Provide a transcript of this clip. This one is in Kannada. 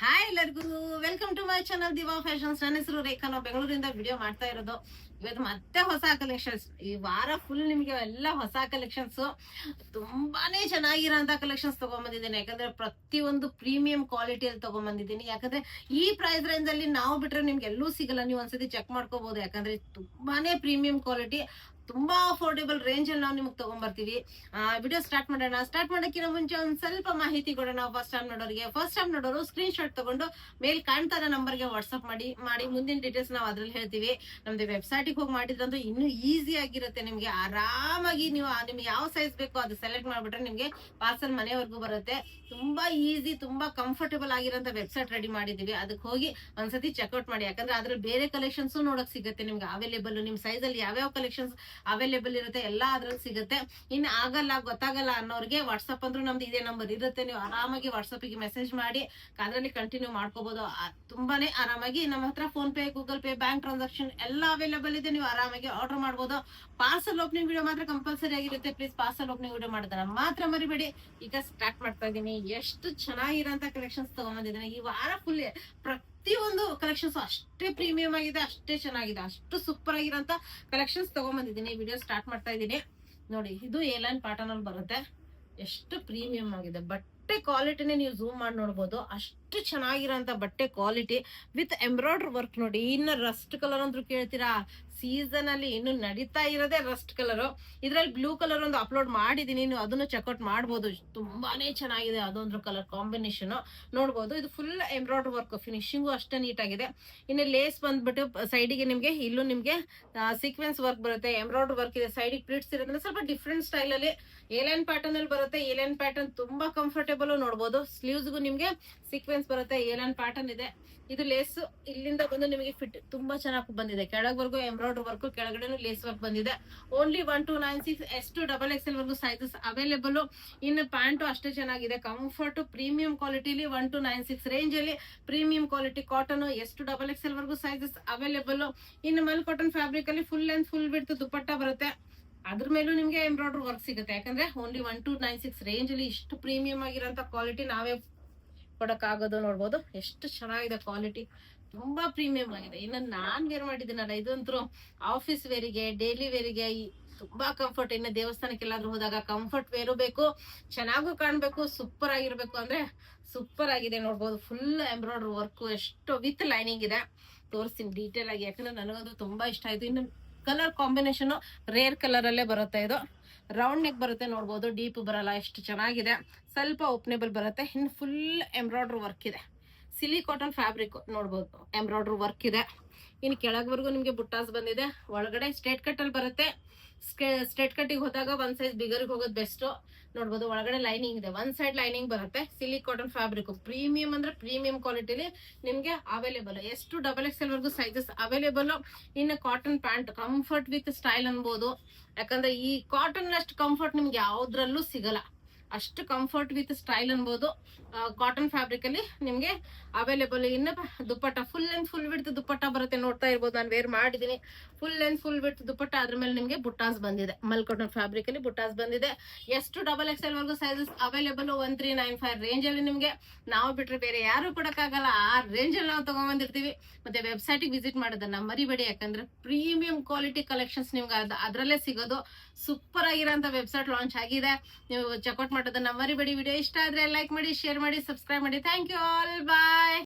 ಹಾಯ್ ಎಲ್ಲರಿಗೂ welcome to my channel Diva Fashions. ನನ್ನ ಹೆಸರು ರೇಖಾ. ನಾವು ಬೆಂಗಳೂರಿಂದ ವಿಡಿಯೋ ಮಾಡ್ತಾ ಇರೋದು. ಇವತ್ತು ಮತ್ತೆ ಹೊಸ ಕಲೆಕ್ಷನ್ಸ್. ಈ ವಾರ ಫುಲ್ ನಿಮ್ಗೆ ಎಲ್ಲ ಹೊಸ ಕಲೆಕ್ಷನ್ಸ್, ತುಂಬಾನೇ ಚೆನ್ನಾಗಿರೋಂತ ಕಲೆಕ್ಷನ್ಸ್ ತಗೊಂಡ್ಬಂದಿದ್ದೀನಿ. ಯಾಕಂದ್ರೆ ಪ್ರತಿಯೊಂದು ಪ್ರೀಮಿಯಂ ಕ್ವಾಲಿಟಿಯಲ್ಲಿ ತಗೊಂಡ್ಬಂದಿದ್ದೀನಿ. ಯಾಕಂದ್ರೆ ಈ ಪ್ರೈಸ್ ರೇಂಜ್ ಅಲ್ಲಿ ನಾವು ಬಿಟ್ರೆ ನಿಮ್ಗೆ ಎಲ್ಲೂ ಸಿಗಲ್ಲ. ನೀವು ಒಂದ್ಸತಿ ಚೆಕ್ ಮಾಡ್ಕೋಬಹುದು. ಯಾಕಂದ್ರೆ ತುಂಬಾನೇ ಪ್ರೀಮಿಯಂ ಕ್ವಾಲಿಟಿ, ತುಂಬಾ ಅಫೋರ್ಡೆಬಲ್ ರೇಂಜ್ ಅಲ್ಲಿ ನಾವು ನಿಮ್ಗೆ ತಗೊಂಡ್ಬರ್ತೀವಿ. ವಿಡಿಯೋ ಸ್ಟಾರ್ಟ್ ಮಾಡೋಣ. ಸ್ಟಾರ್ಟ್ ಮಾಡೋಕ್ಕಿಂತ ಮುಂಚೆ ಒಂದ್ ಸ್ವಲ್ಪ ಮಾಹಿತಿ ಕೊಡೋಣ. ಫಸ್ಟ್ ಟೈಮ್ ನೋಡೋರು ಸ್ಕ್ರೀನ್ ಶಾಟ್ ತಗೊಂಡು ಮೇಲ್ ಕಾಣ್ತಾರ ನಂಬರ್ಗೆ ವಾಟ್ಸ್ಆಪ್ ಮಾಡಿ ಮುಂದಿನ ಡೀಟೇಲ್ಸ್ ನಾವು ಅದ್ರಲ್ಲಿ ಹೇಳ್ತೀವಿ. ನಮ್ದು ವೆಬ್ಸೈಟಿಗೆ ಹೋಗಿ ಮಾಡಿದ್ರಂತೂ ಇನ್ನೂ ಈಸಿ ಆಗಿರುತ್ತೆ. ನಿಮ್ಗೆ ಆರಾಮಾಗಿ ನಿಮ್ಗೆ ಯಾವ ಸೈಜ್ ಬೇಕೋ ಅದು ಸೆಲೆಕ್ಟ್ ಮಾಡ್ಬಿಟ್ರೆ ನಿಮ್ಗೆ ಪಾರ್ಸಲ್ ಮನೆವರೆಗೂ ಬರುತ್ತೆ. ತುಂಬಾ ಈಸಿ, ತುಂಬಾ ಕಂಫರ್ಟೇಬಲ್ ಆಗಿರೋಂತ ವೆಬ್ಸೈಟ್ ರೆಡಿ ಮಾಡಿದೀವಿ. ಅದಕ್ಕೆ ಹೋಗಿ ಒಂದ್ಸತಿ ಚೆಕ್ಔಟ್ ಮಾಡಿ. ಯಾಕಂದ್ರೆ ಅದ್ರಲ್ಲಿ ಬೇರೆ ಕಲೆಕ್ಷನ್ಸ್ ನೋಡಕ್ ಸಿಗುತ್ತೆ ನಿಮ್ಗೆ ಅವೈಲೇಬಲ್. ನಿಮ್ ಸೈಜ್ ಅಲ್ಲಿ ಯಾವ್ಯಾವ ಕಲೆಕ್ಷನ್ಸ್ ಅವೈಲೇಬಲ್ ಇರುತ್ತೆ ಎಲ್ಲ ಅದ್ರಲ್ಲಿ ಸಿಗುತ್ತೆ. ಇನ್ನು ಗೊತ್ತಾಗಲ್ಲ ಅನ್ನೋರಿಗೆ ವಾಟ್ಸ್ಆಪ್ ಅಂದ್ರೂ ನಮ್ದು ಇದೇ ನಂಬರ್ ಇರುತ್ತೆ. ನೀವು ಆರಾಮಾಗಿ ವಾಟ್ಸ್ಆಪ್ ಗೆ ಮೆಸೇಜ್ ಮಾಡಿ ಅದ್ರಲ್ಲಿ ಕಂಟಿನ್ಯೂ ಮಾಡ್ಕೋಬಹುದು. ತುಂಬಾನೇ ಆರಾಮಾಗಿ ನಮ್ಮ ಹತ್ರ phone pay, Google pay, bank transaction ಎಲ್ಲ ಅವೈಲೇಬಲ್ ಇದೆ. ನೀವು ಆರಾಮಾಗಿ ಆರ್ಡರ್ ಮಾಡಬಹುದು. ಪಾರ್ಸಲ್ ಓಪನಿಂಗ್ ವಿಡಿಯೋ ಮಾತ್ರ ಕಂಪಲ್ಸರಿ ಆಗಿರುತ್ತೆ. ಪ್ಲೀಸ್ ಪಾರ್ಸಲ್ ಓಪನಿಂಗ್ ವಿಡಿಯೋ ಮಾಡಿದ್ರೆ ಮಾತ್ರ ಮರಿಬೇಡಿ. ಈಗ ಸ್ಟಾರ್ಟ್ ಮಾಡ್ತಾ ಇದ್ದೀನಿ. ಎಷ್ಟು ಚೆನ್ನಾಗಿರೋಂತ ಕಲೆಕ್ಷನ್ಸ್ ತಗೊಂಡ್ಬಂದಿದ್ದೀನಿ ಈ ವಾರ ಫುಲ್. ಪ್ರತಿಯೊಂದು ಕಲೆಕ್ಷನ್ಸ್ ಅಷ್ಟೇ ಪ್ರೀಮಿಯಂ ಆಗಿದೆ, ಅಷ್ಟೇ ಚೆನ್ನಾಗಿದೆ, ಅಷ್ಟು ಸೂಪರ್ ಆಗಿರೋಂತ ಕಲೆಕ್ಷನ್ಸ್ ತಗೊಂಡ್ಬಂದಿದ್ದೀನಿ. ವಿಡಿಯೋ ಸ್ಟಾರ್ಟ್ ಮಾಡ್ತಾ ಇದ್ದೀನಿ. ನೋಡಿ, ಇದು ಏಲೈನ್ ಪ್ಯಾಟರ್ನ್ ಅಲ್ಲಿ ಬರುತ್ತೆ. ಎಷ್ಟು ಪ್ರೀಮಿಯಂ ಆಗಿದೆ. ಬಟ್ಟೆ ಕ್ವಾಲಿಟಿನೇ ನೀವು ಝೂಮ್ ಮಾಡಿ ನೋಡ್ಬೋದು. ಅಷ್ಟು ಚೆನ್ನಾಗಿರೋಂತ ಬಟ್ಟೆ ಕ್ವಾಲಿಟಿ ವಿತ್ ಎಂಬ್ರಾಯ್ಡ್ರಿ ವರ್ಕ್. ನೋಡಿ, ಇನ್ನು ರಸ್ಟ್ ಕಲರ್ ಅಂದ್ರೂ ಕೇಳ್ತೀರಾ? ಸೀಸನ್ ಅಲ್ಲಿ ಇನ್ನು ನಡೀತಾ ಇರೋದೇ ರಸ್ಟ್ ಕಲರ್. ಇದ್ರಲ್ಲಿ ಬ್ಲೂ ಕಲರ್ ಒಂದು ಅಪ್ಲೋಡ್ ಮಾಡಿದೀನಿ, ನೀವು ಅದನ್ನು ಚೆಕ್ಔಟ್ ಮಾಡ್ಬೋದು. ತುಂಬಾನೇ ಚೆನ್ನಾಗಿದೆ. ಅದೊಂದು ಕಲರ್ ಕಾಂಬಿನೇಷನ್ ನೋಡ್ಬೋದು. ಇದು ಫುಲ್ ಎಂಬ್ರಾಯ್ಡ್ರಿ ವರ್ಕ್, ಫಿನಿಶಿಂಗು ಅಷ್ಟೇ ನೀಟ್ ಆಗಿದೆ. ಇನ್ನು ಲೇಸ್ ಬಂದ್ಬಿಟ್ಟು ಸೈಡಿಗೆ ನಿಮ್ಗೆ ಇಲ್ಲೂ ನಿಮ್ಗೆ ಸೀಕ್ವೆನ್ಸ್ ವರ್ಕ್ ಬರುತ್ತೆ, ಎಂಬ್ರಾಯ್ಡ್ರಿ ವರ್ಕ್ ಇದೆ. ಸೈಡಿಗೆ ಪ್ಲಿಟ್ಸ್ ಇರೋದ್ರಿಂದ ಸ್ವಲ್ಪ ಡಿಫ್ರೆಂಟ್ ಸ್ಟೈಲ್ ಅಲ್ಲಿ ಏಲೈನ್ ಪ್ಯಾಟರ್ನ್ ಅಲ್ಲಿ ಬರುತ್ತೆ. ಏಲೈನ್ ಪ್ಯಾಟರ್ನ್ ತುಂಬಾ ಕಂಫರ್ಟೇಬಲ್ ನೋಡ್ಬೋದು. ಸ್ಲೀವ್ಸ್ಗೂ ನಿಮ್ಗೆ ಸೀಕ್ವೆನ್ಸ್ ಬರುತ್ತೆ, ಏಲೈನ್ ಪ್ಯಾಟರ್ನ್ ಇದೆ. ಇದು ಲೇಸ್ ಇಲ್ಲಿಂದ ಬಂದು ನಿಮಗೆ ಫಿಟ್ ತುಂಬಾ ಚೆನ್ನಾಗಿ ಬಂದಿದೆ. ಕೆಳಗವರೆಗೂ ಎಂಬ್ರಾಯ್ಡ್ರಿ ವರ್ಕ್, ಕೆಳಗಡೆ ಲೇಸ್ ವರ್ಕ್ ಬಂದಿದೆ. ಓನ್ಲಿ 1296 S2XXL ವರೆಗೂ ಸೈಜಸ್ ಅವೈಲೇಬಲ್. ಇನ್ನು ಪ್ಯಾಂಟು ಅಷ್ಟೇ ಚೆನ್ನಾಗಿದೆ. ಕಂಫರ್ಟ್ ಪ್ರೀಮಿಯಂ ಕ್ವಾಲಿಟಿಲಿ 1296 ರೇಂಜ್ ಅಲ್ಲಿ ಪ್ರೀಮಿಯಂ ಕ್ವಾಲಿಟಿ ಕಾಟನ್ S2XXL ವರೆಗೂ ಸೈಜಸ್ ಅವೈಲೇಬಲ್. ಇನ್ನು ಮಲ್ ಕಾಟನ್ ಫ್ಯಾಬ್ರಿಕ್ ಅಲ್ಲಿ full length full width dupatta ಬರುತ್ತೆ. ಅದ್ರ ಮೇಲೂ ನಿಮ್ಗೆ ಎಂಬ್ರಾಯ್ಡ್ರಿ ವರ್ಕ್ ಸಿಗುತ್ತೆ. ಯಾಕಂದ್ರೆ ಓನ್ಲಿ 1296 ರೇಂಜ್ ಅಲ್ಲಿ ಇಷ್ಟು ಪ್ರೀಮಿಯಂ ಆಗಿರೋಂತ ಕ್ವಾಲಿಟಿ ನಾವೇ ಕೊಡಕ್ ಆಗೋದು. ನೋಡ್ಬೋದು ಎಷ್ಟು ಚೆನ್ನಾಗಿದೆ ಕ್ವಾಲಿಟಿ, ತುಂಬಾ ಪ್ರೀಮಿಯಂ ಆಗಿದೆ. ಇನ್ನು ನಾನ್ ವೇರ್ ಮಾಡಿದ್ದೀನಲ್ಲ, ಇದಂತೂ ಆಫೀಸ್ ವೇರಿಗೆ, ಡೈಲಿ ವೇರಿಗೆ ತುಂಬಾ ಕಂಫರ್ಟ್. ಇನ್ನು ದೇವಸ್ಥಾನಕ್ಕೆ ಎಲ್ಲಾದ್ರೂ ಹೋದಾಗ ಕಂಫರ್ಟ್ ವೇರು ಬೇಕು, ಚೆನ್ನಾಗೂ ಕಾಣ್ಬೇಕು, ಸೂಪರ್ ಆಗಿರ್ಬೇಕು ಅಂದ್ರೆ ಸೂಪರ್ ಆಗಿದೆ. ನೋಡ್ಬೋದು ಫುಲ್ ಎಂಬ್ರಾಯ್ಡ್ರಿ ವರ್ಕ್, ಎಷ್ಟು ವಿತ್ ಲೈನಿಂಗ್ ಇದೆ. ತೋರಿಸ್ತೀನಿ ಡೀಟೇಲ್ ಆಗಿ, ಯಾಕಂದ್ರೆ ನನಗಂತೂ ತುಂಬಾ ಇಷ್ಟ ಆಯ್ತು. ಇನ್ನು ಕಲರ್ ಕಾಂಬಿನೇಷನ್ ರೇರ್ ಕಲರ್ ಅಲ್ಲೇ ಬರುತ್ತೆ. ಇದು ರೌಂಡ್ ನೆಕ್ ಬರುತ್ತೆ. ನೋಡ್ಬೋದು, ಡೀಪ್ ಬರಲ್ಲ, ಎಷ್ಟು ಚೆನ್ನಾಗಿದೆ. ಸ್ವಲ್ಪ ಓಪನೇಬಲ್ ಬರುತ್ತೆ. ಇನ್ನು ಫುಲ್ ಎಂಬ್ರಾಯ್ಡ್ರಿ ವರ್ಕ್ ಇದೆ. ಸಿಲಿ ಕಾಟನ್ ಫ್ಯಾಬ್ರಿಕ್ ನೋಡ್ಬೋದು, ಎಂಬ್ರಾಯ್ಡ್ರಿ ವರ್ಕ್ ಇದೆ. ಇನ್ನು ಕೆಳಗವರೆಗೂ ನಿಮ್ಗೆ ಬುಟ್ಟಾಸ್ ಬಂದಿದೆ. ಒಳಗಡೆ ಸ್ಟ್ರೇಟ್ ಕಟ್ ಅಲ್ಲಿ ಬರುತ್ತೆ. ಸ್ಟ್ರೇಟ್ ಕಟ್ಟಿಗೆ ಹೋದಾಗ ಒಂದ್ ಸೈಜ್ ಬಿಗರ್ಗೆ ಹೋಗೋದು ಬೆಸ್ಟ್. ನೋಡ್ಬೋದು ಒಳಗಡೆ ಲೈನಿಂಗ್ ಇದೆ, ಒಂದ್ ಸೈಡ್ ಲೈನಿಂಗ್ ಬರುತ್ತೆ. ಸಿಲಿ ಕಾಟನ್ ಫ್ಯಾಬ್ರಿಕ್ ಪ್ರೀಮಿಯಂ ಅಂದ್ರೆ ಪ್ರೀಮಿಯಂ ಕ್ವಾಲಿಟಿಲಿ ನಿಮ್ಗೆ ಅವೈಲೇಬಲ್. S2XXL ವರೆಗೂ ಸೈಜಸ್ ಅವೈಲೇಬಲ್. ಇನ್ನು cotton pant comfort with style ಅನ್ಬೋದು. ಯಾಕಂದ್ರೆ ಈ ಕಾಟನ್ ಅಷ್ಟು ಕಂಫರ್ಟ್ ನಿಮ್ಗೆ ಯಾವ್ದ್ರಲ್ಲೂ ಸಿಗಲ್ಲ. ಅಷ್ಟು ಕಂಫರ್ಟ್ ವಿತ್ ಸ್ಟೈಲ್ ಅನ್ಬೋದು. ಕಾಟನ್ ಫ್ಯಾಬ್ರಿಕ್ ಅಲ್ಲಿ ನಿಮ್ಗೆ ಅವೈಲೇಬಲ್. ಇನ್ನು ದುಪ್ಪಟ್ಟ ಫುಲ್ ಲೆಂತ್ ಫುಲ್ ವಿಡ್ತ್ ದುಪ್ಪಟ್ಟ ಬರುತ್ತೆ. ನೋಡ್ತಾ ಇರ್ಬೋದು, ನಾನು ವೇರ್ ಮಾಡಿದೀನಿ. ಫುಲ್ ಲೆಂತ್ ಫುಲ್ ವಿಡ್ತ್ ದುಪ್ಪಟ್ಟ, ಅದ್ರ ಮೇಲೆ ನಿಮ್ಗೆ ಬುಟ್ಟಾಸ್ ಬಂದಿದೆ. ಮಲ್ ಕಾಟನ್ ಫ್ಯಾಬ್ರಿಕ್ ಅಲ್ಲಿ ಬುಟ್ಟಾಸ್ ಬಂದಿದೆ. S2XXL ವರೆಗೂ ಸೈಜಸ್ ಅವೈಲೇಬಲ್. 1395 ರೇಂಜ್ ಅಲ್ಲಿ ನಿಮ್ಗೆ ನಾವು ಬಿಟ್ರೆ ಬೇರೆ ಯಾರು ಕೊಡಕ್ಕಾಗಲ್ಲ. ಆ ರೇಂಜ್ ಅಲ್ಲಿ ನಾವು ತಗೊಂಡ್ಬಂದಿರ್ತೀವಿ. ಮತ್ತೆ ವೆಬ್ಸೈಟ್ ವಿಸಿಟ್ ಮಾಡೋದನ್ನ ಮರಿಬೇಡಿ. ಯಾಕಂದ್ರೆ ಪ್ರೀಮಿಯಂ ಕ್ವಾಲಿಟಿ ಕಲೆಕ್ಷನ್ಸ್ ನಿಮ್ಗೆ ಅದ್ರಲ್ಲೇ ಸಿಗೋದು. ಸೂಪರ್ ಆಗಿರೋಂತ ವೆಬ್ಸೈಟ್ ಲಾಂಚ್ ಆಗಿದೆ, ನೀವು ಚೆಕ್ಔಟ್ ಮಾಡೋದನ್ನ ಮರಿಬೇಡಿ. ವಿಡಿಯೋ ಇಷ್ಟ ಆದ್ರೆ ಲೈಕ್ ಮಾಡಿ, ಶೇರ್ ಮಾಡಿ, ಸಬ್ಸ್ಕ್ರೈಬ್ ಮಾಡಿ. Thank you all, bye.